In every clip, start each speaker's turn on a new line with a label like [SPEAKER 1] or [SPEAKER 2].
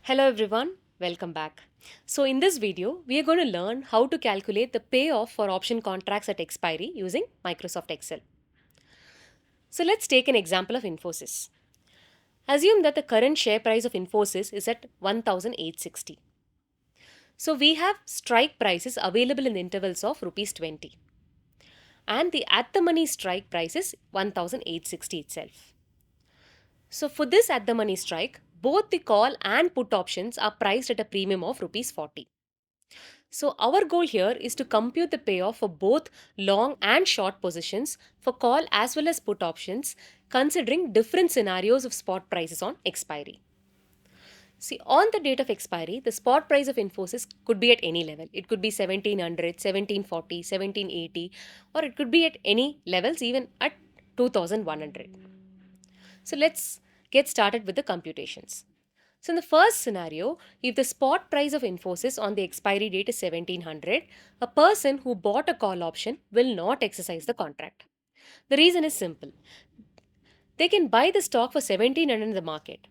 [SPEAKER 1] Hello everyone, welcome back. So in this video, we are going to learn how to calculate the payoff for option contracts at expiry using Microsoft Excel. So let's take an example of Infosys. Assume that the current share price of Infosys is at 1860. So we have strike prices available in the intervals of rupees 20 and the at the money strike price is 1860 itself. So for this at the money strike, both the call and put options are priced at a premium of rupees 40. So our goal here is to compute the payoff for both long and short positions for call as well as put options considering different scenarios of spot prices on expiry. See, on the date of expiry, the spot price of Infosys could be at any level. It could be 1700, 1740, 1780, or it could be at any levels even at 2100. So let's get started with the computations. So in the first scenario, if the spot price of Infosys on the expiry date is 1700, a person who bought a call option will not exercise the contract. The reason is simple. They can buy the stock for 1700 in the market.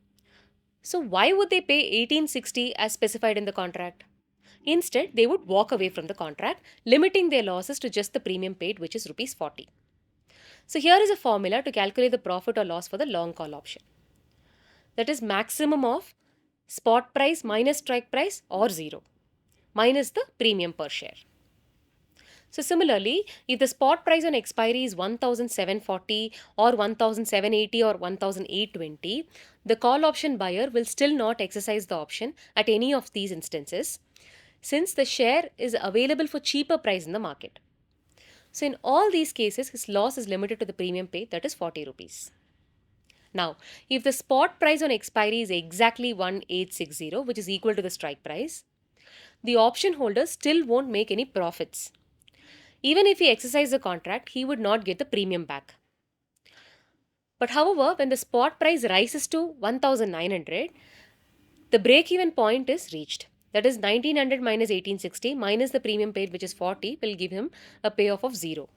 [SPEAKER 1] So why would they pay 1860 as specified in the contract? Instead, they would walk away from the contract, limiting their losses to just the premium paid, which is rupees 40. So here is a formula to calculate the profit or loss for the long call option. That is maximum of spot price minus strike price or 0 minus the premium per share. So similarly, if the spot price on expiry is 1740 or 1780 or 1820, the call option buyer will still not exercise the option at any of these instances since the share is available for cheaper price in the market. So in all these cases, his loss is limited to the premium pay, that is 40 rupees. Now, if the spot price on expiry is exactly 1860, which is equal to the strike price, the option holder still won't make any profits. Even if he exercised the contract, he would not get the premium back. But however, when the spot price rises to 1900, the break-even point is reached. That is 1900 minus 1860 minus the premium paid, which is 40, will give him a payoff of 0.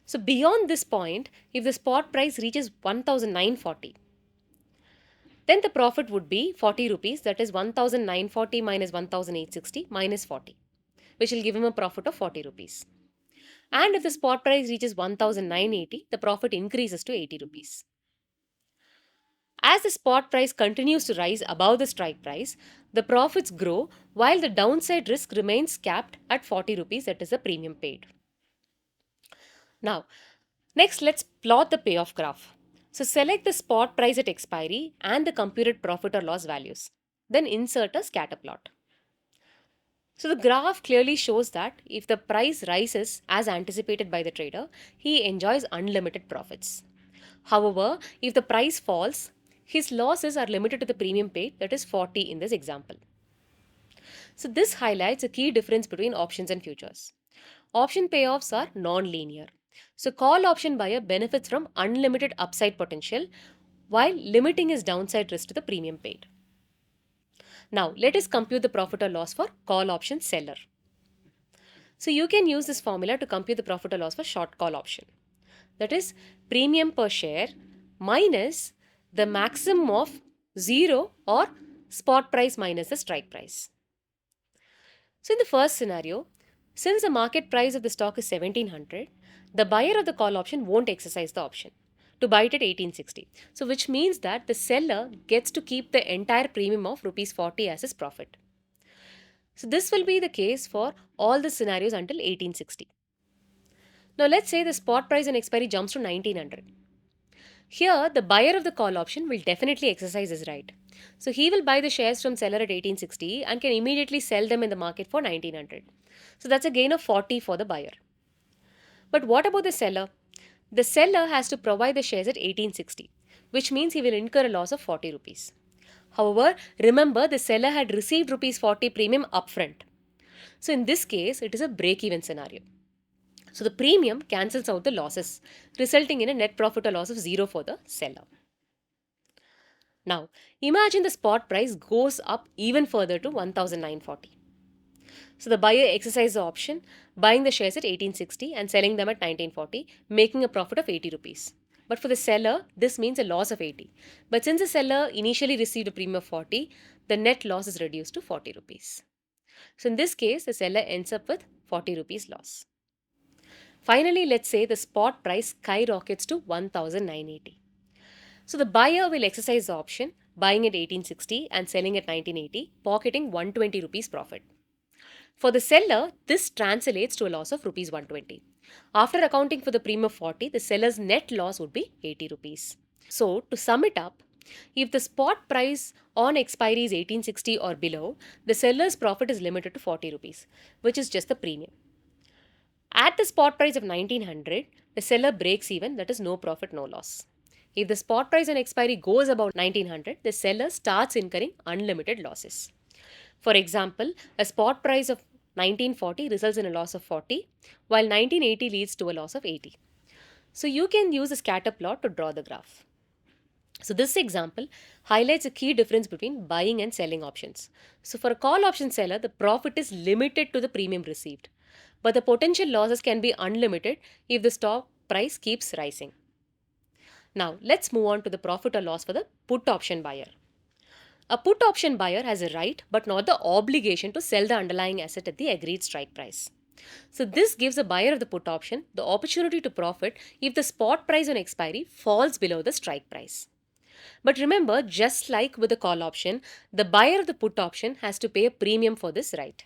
[SPEAKER 1] So beyond this point, if the spot price reaches 1940, then the profit would be 40 rupees, that is 1940 minus 1860 minus 40, which will give him a profit of 40 rupees. And if the spot price reaches 1980, the profit increases to 80 rupees. As the spot price continues to rise above the strike price, the profits grow while the downside risk remains capped at 40 rupees, that is the premium paid. Now, next let's plot the payoff graph. So select the spot price at expiry and the computed profit or loss values. Then insert a scatter plot. So the graph clearly shows that if the price rises as anticipated by the trader, he enjoys unlimited profits. However, if the price falls, his losses are limited to the premium paid, that is 40 in this example. So this highlights a key difference between options and futures. Option payoffs are non-linear. So call option buyer benefits from unlimited upside potential while limiting his downside risk to the premium paid. Now let us compute the profit or loss for call option seller. So you can use this formula to compute the profit or loss for short call option. That is premium per share minus the maximum of 0 or spot price minus the strike price. So in the first scenario, since the market price of the stock is 1700, the buyer of the call option won't exercise the option to buy it at 1860. So which means that the seller gets to keep the entire premium of rupees 40 as his profit. So this will be the case for all the scenarios until 1860. Now let's say the spot price on expiry jumps to 1900. Here, the buyer of the call option will definitely exercise his right. So he will buy the shares from seller at 1860 and can immediately sell them in the market for 1900. So that's a gain of 40 for the buyer. But what about the seller? The seller has to provide the shares at 1860, which means he will incur a loss of 40 rupees. However, remember the seller had received rupees 40 premium upfront. So in this case, it is a break-even scenario. So the premium cancels out the losses, resulting in a net profit or loss of 0 for the seller. Now, imagine the spot price goes up even further to 1940. So the buyer exercises the option, buying the shares at 1860 and selling them at 1940, making a profit of 80 rupees. But for the seller, this means a loss of 80. But since the seller initially received a premium of 40, the net loss is reduced to 40 rupees. So in this case, the seller ends up with 40 rupees loss. Finally, let's say the spot price skyrockets to 1980. So the buyer will exercise the option, buying at 1860 and selling at 1980, pocketing 120 rupees profit. For the seller, this translates to a loss of rupees 120. After accounting for the premium of 40, the seller's net loss would be 80 rupees. So, to sum it up, if the spot price on expiry is 1860 or below, the seller's profit is limited to 40 rupees, which is just the premium. At the spot price of 1900, the seller breaks even, that is no profit, no loss. If the spot price on expiry goes above 1900, the seller starts incurring unlimited losses. For example, a spot price of 1940 results in a loss of 40, while 1980 leads to a loss of 80. So you can use a scatter plot to draw the graph. So this example highlights a key difference between buying and selling options. So for a call option seller, the profit is limited to the premium received, but the potential losses can be unlimited if the stock price keeps rising. Now let's move on to the profit or loss for the put option buyer. A put option buyer has a right but not the obligation to sell the underlying asset at the agreed strike price. So this gives the buyer of the put option the opportunity to profit if the spot price on expiry falls below the strike price. But remember, just like with the call option, the buyer of the put option has to pay a premium for this right.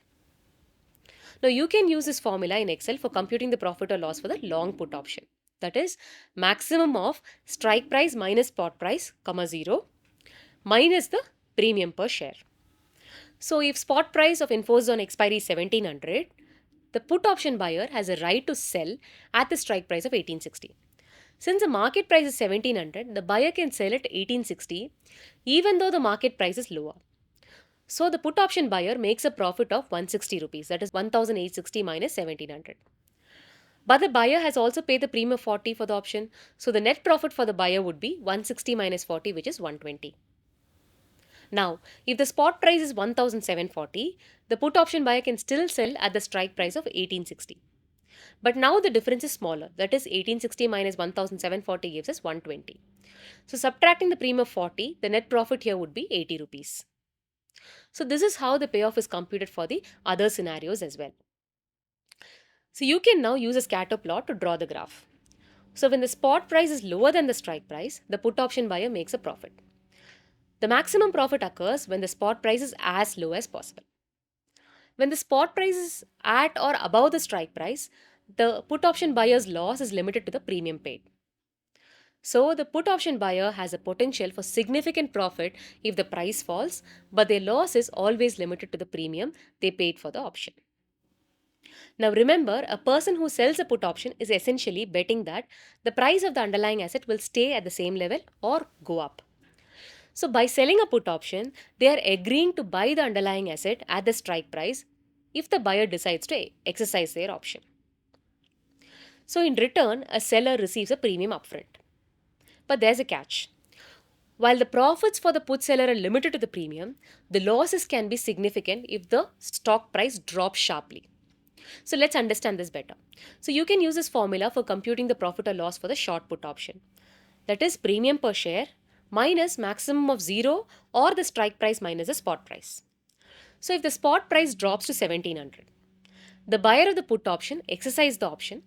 [SPEAKER 1] Now you can use this formula in Excel for computing the profit or loss for the long put option. That is maximum of strike price minus spot price, 0, minus the premium per share. So if spot price of Infosys on expiry is 1700, the put option buyer has a right to sell at the strike price of 1860. Since the market price is 1700, the buyer can sell at 1860 even though the market price is lower. So the put option buyer makes a profit of 160 rupees, that is 1860 minus 1700. But the buyer has also paid the premium of 40 for the option, so the net profit for the buyer would be 160 minus 40, which is 120. Now, if the spot price is 1740, the put option buyer can still sell at the strike price of 1860. But now the difference is smaller, that is 1860 minus 1740 gives us 120. So subtracting the premium of 40, the net profit here would be 80 rupees. So this is how the payoff is computed for the other scenarios as well. So you can now use a scatter plot to draw the graph. So when the spot price is lower than the strike price, the put option buyer makes a profit. The maximum profit occurs when the spot price is as low as possible. When the spot price is at or above the strike price, the put option buyer's loss is limited to the premium paid. So the put option buyer has a potential for significant profit if the price falls, but their loss is always limited to the premium they paid for the option. Now remember, a person who sells a put option is essentially betting that the price of the underlying asset will stay at the same level or go up. So by selling a put option, they are agreeing to buy the underlying asset at the strike price if the buyer decides to exercise their option. So in return, a seller receives a premium upfront. But there's a catch. While the profits for the put seller are limited to the premium, the losses can be significant if the stock price drops sharply. So let's understand this better. So you can use this formula for computing the profit or loss for the short put option. That is premium per share minus maximum of 0 or the strike price minus the spot price. So if the spot price drops to 1700, the buyer of the put option exercises the option,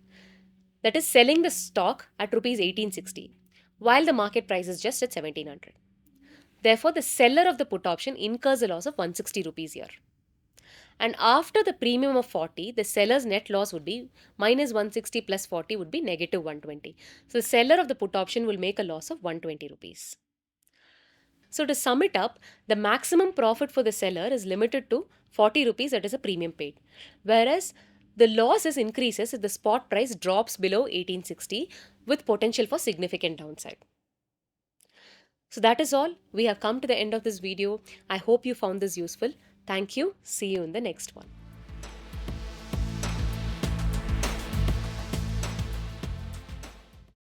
[SPEAKER 1] that is selling the stock at rupees 1860 while the market price is just at 1700. Therefore, the seller of the put option incurs a loss of 160 rupees here. And after the premium of 40, the seller's net loss would be minus 160 plus 40 would be negative 120. So the seller of the put option will make a loss of 120 rupees. So to sum it up, the maximum profit for the seller is limited to 40 rupees, that is a premium paid. Whereas the losses increases if the spot price drops below 1860 with potential for significant downside. So that is all. We have come to the end of this video. I hope you found this useful. Thank you. See you in the next one.